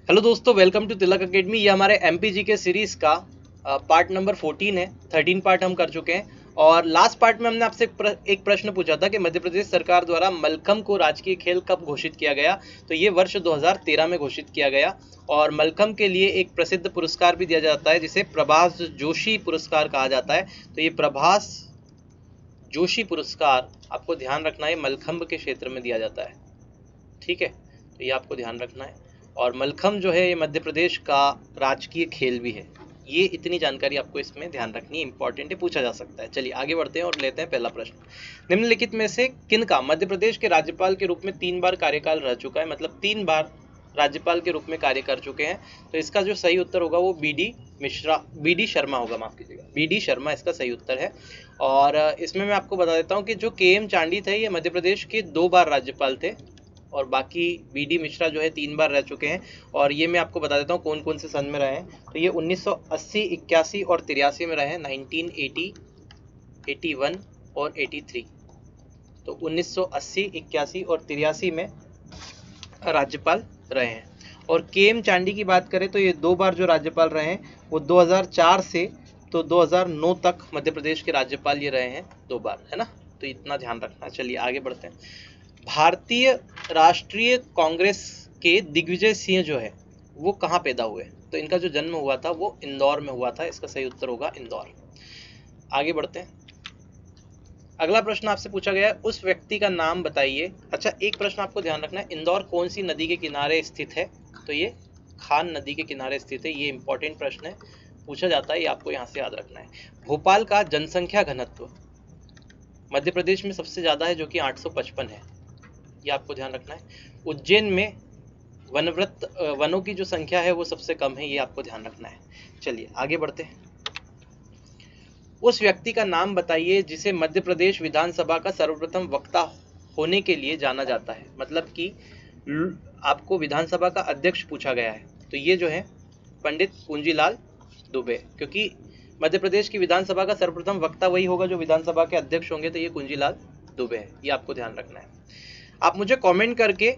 Hello दोस्तों, welcome to Tilak academy. ये हमारे एमपीजी के सीरीज का पार्ट नंबर 14 है। 13 पार्ट हम कर चुके हैं और लास्ट पार्ट में हमने आपसे एक प्रश्न पूछा था कि मध्य प्रदेश सरकार द्वारा मलखम्ब को राजकीय खेल कब घोषित किया गया। तो ये वर्ष 2013 में घोषित किया गया और मलखम्ब के लिए एक प्रसिद्ध पुरस्कार भी दिया जाता है जिसे प्रभास जोशी पुरस्कार कहा जाता है। तो ये प्रभास जोशी पुरस्कार आपको ध्यान रखना है, मलखम्ब के क्षेत्र में दिया जाता है। ठीक है, तो ये आपको ध्यान रखना है। और मलखम्ब जो है ये मध्य प्रदेश का राजकीय खेल भी है। ये इतनी जानकारी आपको इसमें ध्यान रखनी है, इंपॉर्टेंट है, पूछा जा सकता है। चलिए आगे बढ़ते हैं और लेते हैं पहला प्रश्न। निम्नलिखित में से किनका मध्य प्रदेश के राज्यपाल के रूप में 3 बार कार्यकाल रह चुका है, मतलब 3 बार राज्यपाल के रूप में कार्य कर चुके हैं। तो इसका जो सही उत्तर होगा वो बी डी शर्मा होगा, माफ कीजिएगा, बी.डी. शर्मा इसका सही उत्तर है। और इसमें मैं आपको बता देता हूँ कि जो के.एम. चांडी थे ये मध्य प्रदेश के 2 बार राज्यपाल थे और बाकी बी.डी. मिश्रा जो है 3 बार रह चुके हैं। और ये मैं आपको बता देता हूँ कौन कौन से सन में रहे हैं। तो ये 1980, 81 और 83 में रहे हैं, 1980, 81 और 83। तो 1980, 81 और 83 में राज्यपाल रहे हैं। और के.एम. चांडी की बात करें तो ये 2 बार जो राज्यपाल रहे हैं वो 2004 से तो 2009 तक मध्य प्रदेश के राज्यपाल ये रहे हैं 2 बार, है ना। तो इतना ध्यान रखना। चलिए आगे बढ़ते हैं। भारतीय राष्ट्रीय कांग्रेस के दिग्विजय सिंह जो है वो कहाँ पैदा हुए। तो इनका जो जन्म हुआ था वो इंदौर में हुआ था। इसका सही उत्तर होगा इंदौर। आगे बढ़ते हैं। अगला प्रश्न आपसे पूछा गया है, उस व्यक्ति का नाम बताइए। अच्छा, एक प्रश्न आपको ध्यान रखना है, इंदौर कौन सी नदी के किनारे स्थित है। तो ये खान नदी के किनारे स्थित है। ये इंपॉर्टेंट प्रश्न है, पूछा जाता है, ये आपको यहाँ से याद रखना है। भोपाल का जनसंख्या घनत्व मध्य प्रदेश में सबसे ज्यादा है जो कि 855 है। ये आपको ध्यान रखना है। उज्जैन में वनों की जो संख्या है वो सबसे कम है। ये आपको ध्यान रखना है। चलिए आगे बढ़ते हैं। उस व्यक्ति का नाम बताइए जिसे मध्य प्रदेश विधानसभा का सर्वप्रथम वक्ता होने के लिए जाना जाता है। मतलब कि आपको विधानसभा का अध्यक्ष पूछा गया है तो ये जो है पंडित कुंजीलाल दुबे, क्योंकि मध्य प्रदेश की विधानसभा का सर्वप्रथम वक्ता वही होगा जो विधानसभा के अध्यक्ष होंगे। तो ये कुंजीलाल दुबे है। ये आपको ध्यान रखना है। आप मुझे कमेंट करके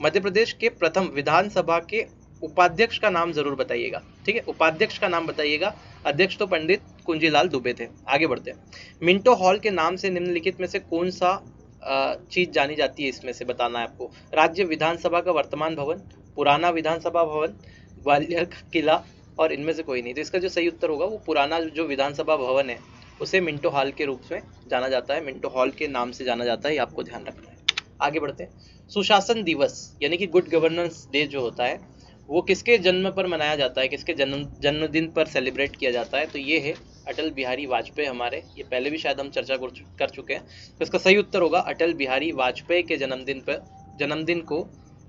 मध्य प्रदेश के प्रथम विधानसभा के उपाध्यक्ष का नाम जरूर बताइएगा। ठीक है, उपाध्यक्ष का नाम बताइएगा। अध्यक्ष तो पंडित कुंजीलाल दुबे थे। आगे बढ़ते हैं। मिंटो हॉल के नाम से निम्नलिखित में से कौन सा चीज जानी जाती है, इसमें से बताना है आपको। राज्य विधानसभा का वर्तमान भवन, पुराना विधानसभा भवन, ग्वालियर का किला और इनमें से कोई नहीं। तो इसका जो सही उत्तर होगा वो पुराना जो विधानसभा भवन है उसे मिंटो हॉल के रूप में जाना जाता है, मिंटो हॉल के नाम से जाना जाता है। ये आपको ध्यान रखना है। आगे बढ़ते हैं। सुशासन दिवस यानी कि गुड गवर्नेंस डे जो होता है वो किसके जन्म पर मनाया जाता है, किसके जन्मदिन पर सेलिब्रेट किया जाता है। तो ये है अटल बिहारी वाजपेयी हमारे। ये पहले भी शायद हम चर्चा कर चुके हैं। तो इसका सही उत्तर होगा अटल बिहारी वाजपेयी के जन्मदिन को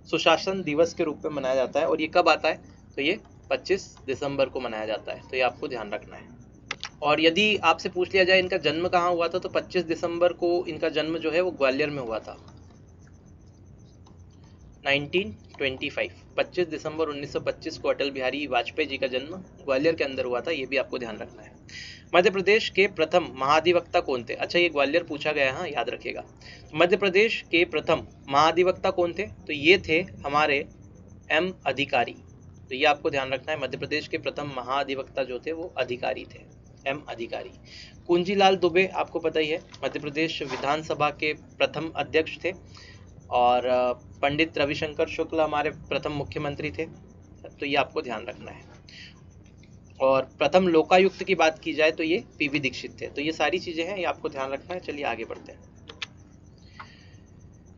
सुशासन दिवस के रूप में मनाया जाता है। और ये कब आता है तो ये 25 दिसंबर को मनाया जाता है। तो ये आपको ध्यान रखना है। और यदि आपसे पूछ लिया जाए इनका जन्म कहाँ हुआ था तो 25 दिसंबर को इनका जन्म जो है वो ग्वालियर में हुआ था, 1925। 25 दिसंबर 1925 को अटल बिहारी वाजपेयी जी का जन्म ग्वालियर के अंदर हुआ था। ये भी आपको ध्यान रखना है। मध्य प्रदेश के प्रथम महाधिवक्ता कौन थे। अच्छा, ये ग्वालियर पूछा गया है, हाँ याद रखिएगा। मध्य प्रदेश के प्रथम महाधिवक्ता कौन थे तो ये थे हमारे एम अधिकारी। तो ये आपको ध्यान रखना है। मध्य प्रदेश के प्रथम महाधिवक्ता जो थे वो अधिकारी थे, एम अधिकारी। कुंजीलाल दुबे आपको पता ही है, मध्य प्रदेश विधानसभा के प्रथम अध्यक्ष थे। और पंडित रविशंकर शुक्ल हमारे प्रथम मुख्यमंत्री थे। तो ये आपको ध्यान रखना है। और प्रथम लोकायुक्त की बात की जाए तो ये पीवी दीक्षित थे। तो ये सारी चीजें हैं, ये आपको ध्यान रखना है। चलिए आगे बढ़ते हैं।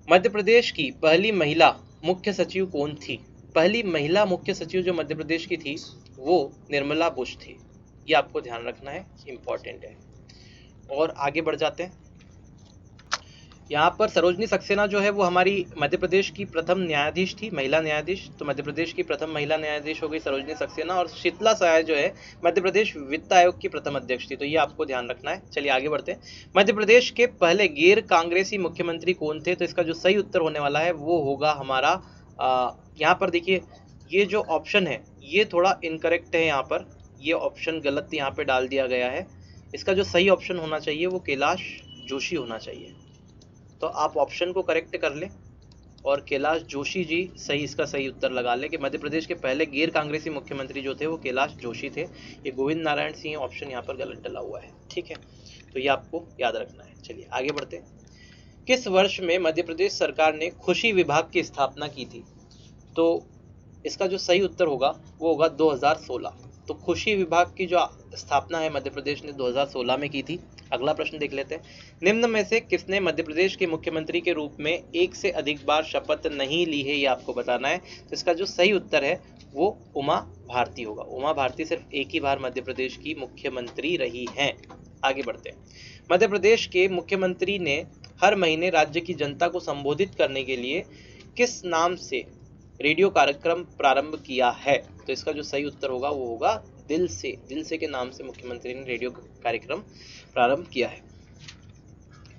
मध्य प्रदेश की पहली महिला मुख्य सचिव कौन थी। पहली महिला मुख्य सचिव जो मध्य प्रदेश की थी वो निर्मला बुश थी। ये आपको ध्यान रखना है, इंपॉर्टेंट है। और आगे बढ़ जाते हैं। यहाँ पर सरोजनी सक्सेना जो है वो हमारी मध्य प्रदेश की प्रथम न्यायाधीश थी, महिला न्यायाधीश। तो मध्य प्रदेश की प्रथम महिला न्यायाधीश हो गई सरोजनी सक्सेना। और शीतला सहाय जो है मध्य प्रदेश वित्त आयोग की प्रथम अध्यक्ष थी। तो ये आपको ध्यान रखना है। चलिए आगे बढ़ते हैं। मध्य प्रदेश के पहले गैर कांग्रेसी मुख्यमंत्री कौन थे। तो इसका जो सही उत्तर होने वाला है वो होगा हमारा यहाँ पर देखिए, ये जो ऑप्शन है ये थोड़ा इनकरेक्ट है। यहाँ पर ये ऑप्शन गलत यहाँ पे डाल दिया गया है। इसका जो सही ऑप्शन होना चाहिए वो कैलाश जोशी होना चाहिए। तो आप ऑप्शन को करेक्ट कर लें। और कैलाश जोशी जी सही इसका सही उत्तर लगा ले कि मध्य प्रदेश के पहले गैर कांग्रेसी मुख्यमंत्री जो थे वो कैलाश जोशी थे। ये गोविंद नारायण सिंह ऑप्शन यहाँ पर गलत डला हुआ है, ठीक है, तो ये आपको याद रखना है। चलिए आगे बढ़ते हैं। किस वर्ष में मध्य प्रदेश सरकार ने खुशी विभाग की स्थापना की थी? तो इसका जो सही उत्तर होगा वो होगा 2016। तो खुशी विभाग की जो स्थापना है मध्य प्रदेश ने 2016 में की थी। अगला प्रश्न देख लेते हैं। निम्न में से किसने मध्य प्रदेश के मुख्यमंत्री के रूप में एक से अधिक बार शपथ नहीं ली है, ये आपको बताना है। तो इसका जो सही उत्तर है वो उमा भारती होगा। उमा भारती सिर्फ एक ही बार मध्य प्रदेश की मुख्यमंत्री रही हैं। आगे बढ़ते हैं। मध्य प्रदेश के मुख्यमंत्री ने हर महीने राज्य की जनता को संबोधित करने के लिए किस नाम से रेडियो कार्यक्रम प्रारंभ किया है? तो इसका जो सही उत्तर होगा वो होगा दिल से। दिल से के नाम से मुख्यमंत्री ने रेडियो कार्यक्रम प्रारंभ किया है।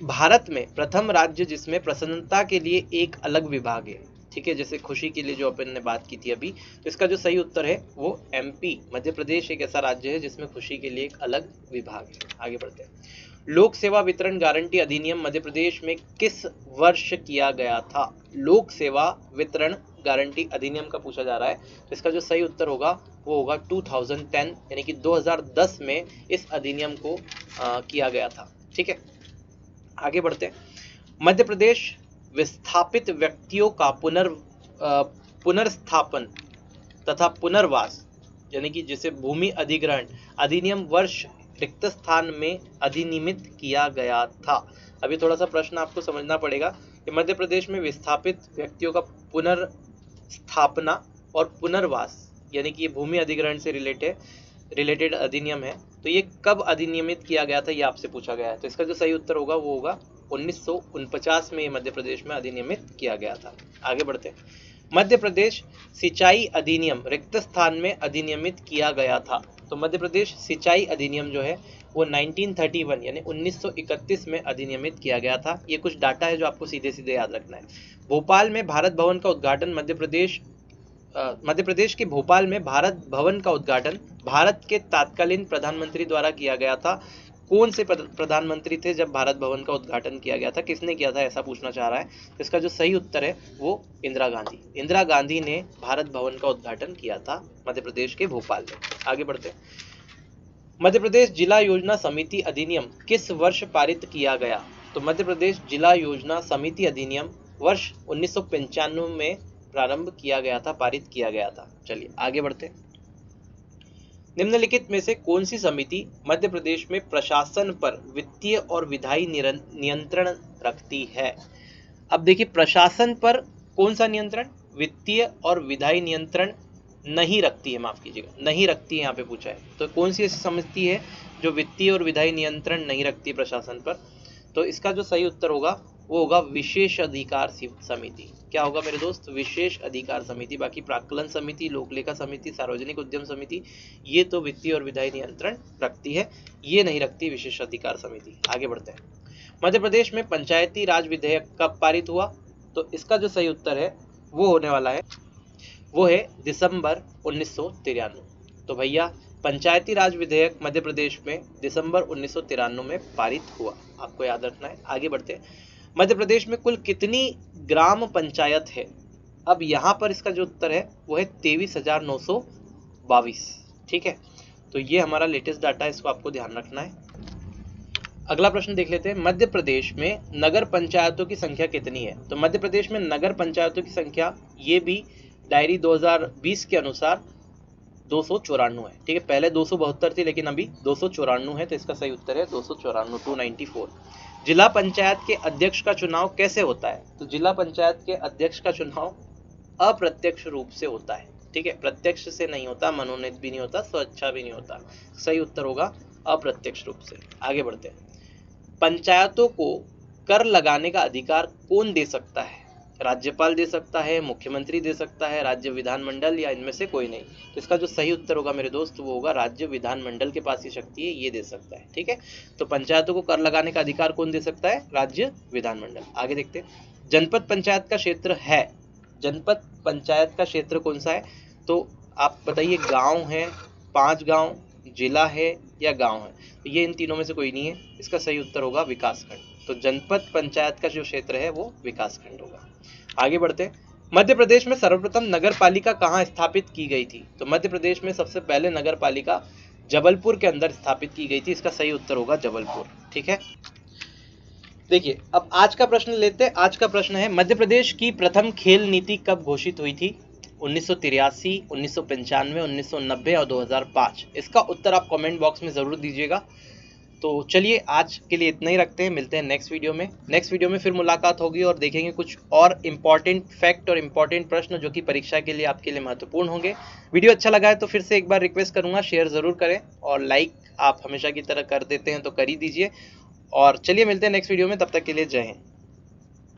भारत में प्रथम राज्य जिसमें प्रसन्नता के लिए एक अलग विभाग है, ठीक है, जैसे खुशी के लिए जो अपन ने बात की थी अभी, तो इसका जो सही उत्तर है वो एमपी। मध्य प्रदेश एक ऐसा राज्य है जिसमें खुशी के लिए एक अलग विभाग है। आगे बढ़ते हैं। लोक सेवा वितरण गारंटी अधिनियम मध्य प्रदेश में किस वर्ष किया गया था? लोक सेवा वितरण गारंटी अधिनियम का पूछा जा रहा है, तो इसका जो सही उत्तर होगा वो होगा 2010, यानी कि 2010 में इस अधिनियम को किया गया था, ठीक है। आगे बढ़ते हैं। मध्य प्रदेश विस्थापित व्यक्तियों का पुनर्स्थापन तथा पुनर्वास, यानी कि जिसे भूमि अधिग्रहण अधिनियम वर्ष रिक्त स्थान में अधिनियमित किया गया था। अभी थोड़ा सा प्रश्न आपको समझना पड़ेगा कि मध्य प्रदेश में विस्थापित व्यक्तियों का पुनर्स्थापना और पुनर्वास, यानी कि ये भूमि अधिग्रहण से रिलेटेड अधिनियम है, तो ये कब अधिनियमित किया गया था ये आपसे पूछा गया है। तो इसका जो सही उत्तर होगा वो होगा 1949 में ये मध्य प्रदेश में अधिनियमित किया गया था। आगे बढ़ते हैं। मध्य प्रदेश सिंचाई अधिनियम रिक्त स्थान में अधिनियमित किया गया था। तो मध्य प्रदेश सिंचाई अधिनियम जो है वो 1931 यानी 1931 में अधिनियमित किया गया था। ये कुछ डाटा है जो आपको सीधे सीधे याद रखना है। भोपाल में भारत भवन का उद्घाटन मध्य प्रदेश के भोपाल में भारत भवन का उद्घाटन भारत के तत्कालीन प्रधानमंत्री द्वारा किया गया था। कौन से प्रधानमंत्री थे जब भारत भवन का उद्घाटन किया गया था, किसने किया था, ऐसा पूछना चाह रहा है। तो इसका जो सही उत्तर है वो इंदिरा गांधी। इंदिरा गांधी ने भारत भवन का उद्घाटन किया था मध्य प्रदेश के भोपाल में। आगे बढ़ते हैं। मध्य प्रदेश जिला योजना समिति अधिनियम किस वर्ष पारित किया गया? तो मध्य प्रदेश जिला योजना समिति अधिनियम वर्ष 1995 में प्रारंभ किया गया था, पारित किया गया था। चलिए आगे बढ़ते हैं। निम्नलिखित में से कौन सी समिति मध्य प्रदेश में प्रशासन पर वित्तीय और विधायी नियंत्रण रखती है? अब देखिए, प्रशासन पर कौन सा नियंत्रण? वित्तीय और विधायी नियंत्रण नहीं रखती है, माफ कीजिएगा, नहीं रखती है, यहाँ पे पूछा है। तो कौन सी ऐसी समिति है जो वित्तीय और विधायी नियंत्रण नहीं रखती प्रशासन पर? तो इसका जो सही उत्तर होगा वो होगा विशेष अधिकार समिति। क्या होगा मेरे दोस्त? विशेष अधिकार समिति। बाकी प्राक्कलन समिति, लोकलेखा समिति, सार्वजनिक उद्यम समिति, ये तो वित्तीय और विधायी नियंत्रण रखती है, ये नहीं रखती विशेष अधिकार समिति। आगे बढ़ते हैं। मध्य प्रदेश में पंचायती राज विधेयक कब पारित हुआ? तो इसका जो सही उत्तर है वो होने वाला है, वो है दिसंबर 1993। तो भैया पंचायती राज विधेयक मध्य प्रदेश में दिसंबर 1993 में पारित हुआ, आपको याद रखना है। आगे बढ़ते हैं। मध्य प्रदेश में कुल कितनी ग्राम पंचायत है? अब यहाँ पर इसका जो उत्तर है वो है 23,922, ठीक है। तो ये हमारा लेटेस्ट डाटा है, इसको आपको ध्यान रखना है। अगला प्रश्न देख लेते हैं। मध्य प्रदेश में नगर पंचायतों की संख्या कितनी है? तो मध्य प्रदेश में नगर पंचायतों की संख्या, ये भी डायरी 2020 के अनुसार 294 है, ठीक है। पहले 272 थी लेकिन अभी 294 है, तो इसका सही उत्तर है 294, 294। जिला पंचायत के अध्यक्ष का चुनाव कैसे होता है? तो जिला पंचायत के अध्यक्ष का चुनाव अप्रत्यक्ष रूप से होता है, ठीक है, प्रत्यक्ष से नहीं होता, मनोनीत भी नहीं होता, स्वइच्छा भी नहीं होता। सही उत्तर होगा अप्रत्यक्ष रूप से। आगे बढ़ते हैं। पंचायतों को कर लगाने का अधिकार कौन दे सकता है? राज्यपाल दे सकता है, मुख्यमंत्री दे सकता है, राज्य विधानमंडल, या इनमें से कोई नहीं। तो इसका जो सही उत्तर होगा मेरे दोस्त वो होगा राज्य विधानमंडल के पास ही शक्ति है, ये दे सकता है, ठीक है। तो पंचायतों को कर लगाने का अधिकार कौन दे सकता है? राज्य विधानमंडल। आगे देखते हैं। जनपद पंचायत का क्षेत्र है, जनपद पंचायत का क्षेत्र कौन सा है? तो आप बताइए, गाँव है, 5 गाँव, जिला है या गाँव है? तो ये इन तीनों में से कोई नहीं है, इसका सही उत्तर होगा विकासखंड। तो जनपद पंचायत का जो क्षेत्र है वो विकासखंड होगा। आगे बढ़ते हैं। मध्य प्रदेश में सर्वप्रथम नगर पालिका कहाँ स्थापित की गई थी? तो मध्य प्रदेश में सबसे पहले नगर पालिका जबलपुर के अंदर स्थापित की गई थी। इसका सही उत्तर होगा जबलपुर। ठीक है, देखिए अब आज का प्रश्न लेते हैं। आज का प्रश्न है, मध्य प्रदेश की प्रथम खेल नीति कब घोषित हुई थी? 1983, 1995, 1990 और 2005। इसका उत्तर आप कमेंट बॉक्स में ज़रूर दीजिएगा। तो चलिए आज के लिए इतना ही रखते हैं, मिलते हैं नेक्स्ट वीडियो में। नेक्स्ट वीडियो में फिर मुलाकात होगी और देखेंगे कुछ और इम्पॉर्टेंट फैक्ट और इम्पॉर्टेंट प्रश्न जो कि परीक्षा के लिए आपके लिए महत्वपूर्ण होंगे। वीडियो अच्छा लगा है तो फिर से एक बार रिक्वेस्ट करूंगा, शेयर ज़रूर करें और लाइक आप हमेशा की तरह कर देते हैं तो कर ही दीजिए। और चलिए मिलते हैं नेक्स्ट वीडियो में, तब तक के लिए जय हिंद।